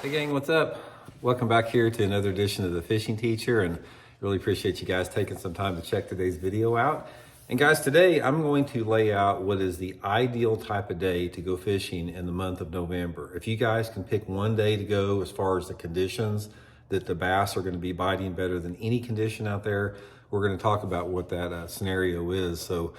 Hey gang, what's up? Welcome back here to another edition of the Fishing Teacher, and really appreciate you guys taking some time to check today's video out. And guys, today I'm going to lay out what is the ideal type of day to go fishing in the month of November. If you guys can pick one day to go as far as the conditions that the bass are going to be biting better than any condition out there, we're going to talk about what that scenario is. So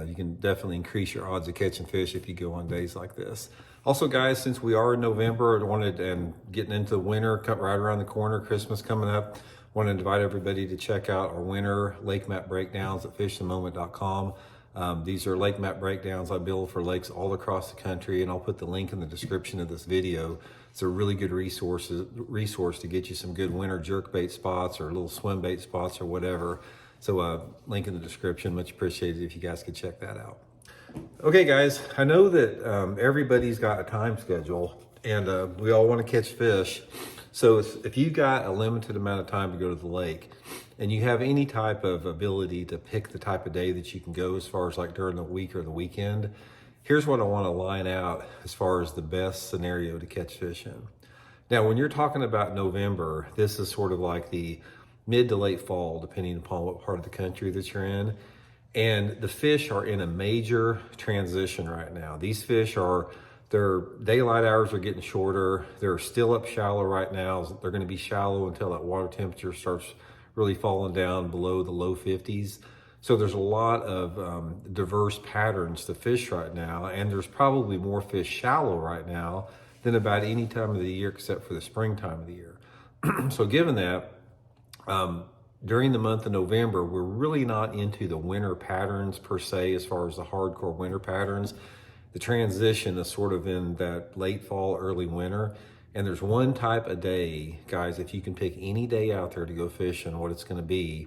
you can definitely increase your odds of catching fish if you go on days like this. Also, guys, since we are in November and getting into winter, right around the corner, Christmas coming up, want to invite everybody to check out our winter lake map breakdowns at fishthemoment.com. These are lake map breakdowns I build for lakes all across the country, and I'll put the link in the description of this video. It's a really good resource to get you some good winter jerkbait spots or little swim bait spots or whatever. So link in the description. Much appreciated if you guys could check that out. Okay, guys, I know that everybody's got a time schedule and we all want to catch fish. So if you've got a limited amount of time to go to the lake and you have any type of ability to pick the type of day that you can go as far as like during the week or the weekend, here's what I want to line out as far as the best scenario to catch fish in. Now, when you're talking about November, this is sort of like the mid to late fall, depending upon what part of the country that you're in. And the fish are in a major transition right now. These fish their daylight hours are getting shorter. They're still up shallow right now. They're gonna be shallow until that water temperature starts really falling down below the low 50s. So there's a lot of diverse patterns to fish right now. And there's probably more fish shallow right now than about any time of the year except for the springtime of the year. So given that, during the month of November, we're really not into the winter patterns per se, as far as the hardcore winter patterns. The transition is sort of in that late fall, early winter. And there's one type of day, guys, if you can pick any day out there to go fishing, what it's gonna be,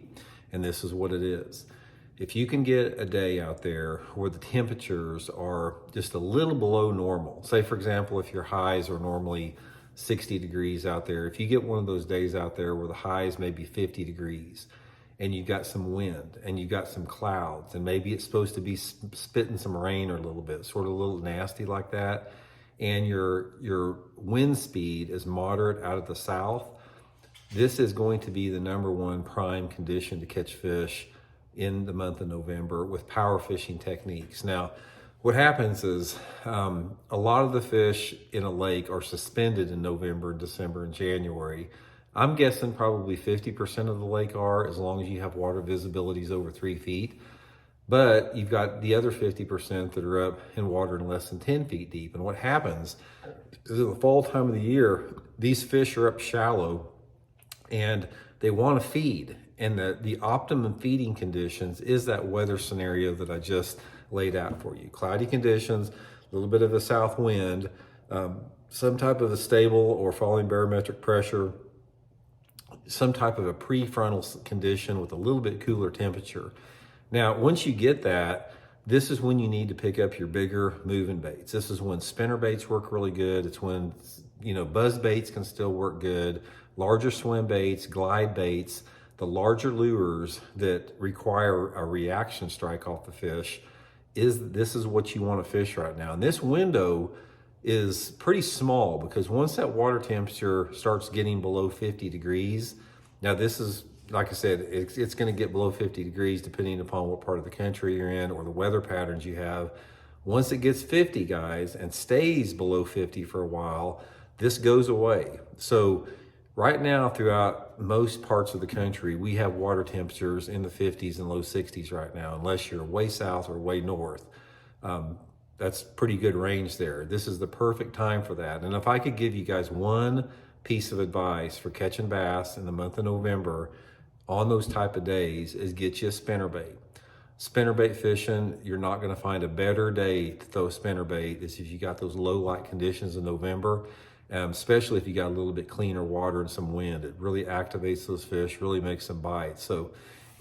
and this is what it is. If you can get a day out there where the temperatures are just a little below normal, say for example, if your highs are normally 60 degrees out there. If you get one of those days out there where the highs may be 50 degrees and you got some wind and you got some clouds and maybe it's supposed to be spitting some rain or a little bit, sort of a little nasty like that, and your wind speed is moderate out of the south, this is going to be the #1 prime condition to catch fish in the month of November with power fishing techniques. Now, what happens is a lot of the fish in a lake are suspended in November, December, and January. I'm guessing probably 50% of the lake are, as long as you have water visibilities over 3 feet. But you've got the other 50% that are up in water in less than 10 feet deep. And what happens is in the fall time of the year, these fish are up shallow and they want to feed. And the optimum feeding conditions is that weather scenario that I just laid out for you. Cloudy conditions, a little bit of a south wind, some type of a stable or falling barometric pressure, some type of a prefrontal condition with a little bit cooler temperature. Now, once you get that, this is when you need to pick up your bigger moving baits. This is when spinner baits work really good. It's when, buzz baits can still work good. Larger swim baits, glide baits, the larger lures that require a reaction strike off the fish, this is what you want to fish right now. And this window is pretty small because once that water temperature starts getting below 50 degrees, now this is, like I said, it's going to get below 50 degrees depending upon what part of the country you're in or the weather patterns you have. Once it gets 50, guys, and stays below 50 for a while, this goes away. So right now, throughout most parts of the country, we have water temperatures in the 50s and low 60s right now, unless you're way south or way north. That's pretty good range there. This is the perfect time for that. And if I could give you guys one piece of advice for catching bass in the month of November on those type of days, is get you a spinnerbait. Spinnerbait fishing, you're not gonna find a better day to throw a spinnerbait is if you got those low light conditions in November. Especially if you got a little bit cleaner water and some wind. It really activates those fish, really makes them bite. So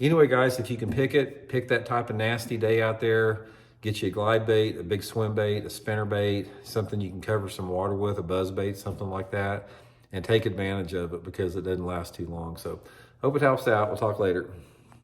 anyway, guys, if you can pick that type of nasty day out there, get you a glide bait, a big swim bait, a spinner bait, something you can cover some water with, a buzz bait, something like that, and take advantage of it because it doesn't last too long. So hope it helps out. We'll talk later.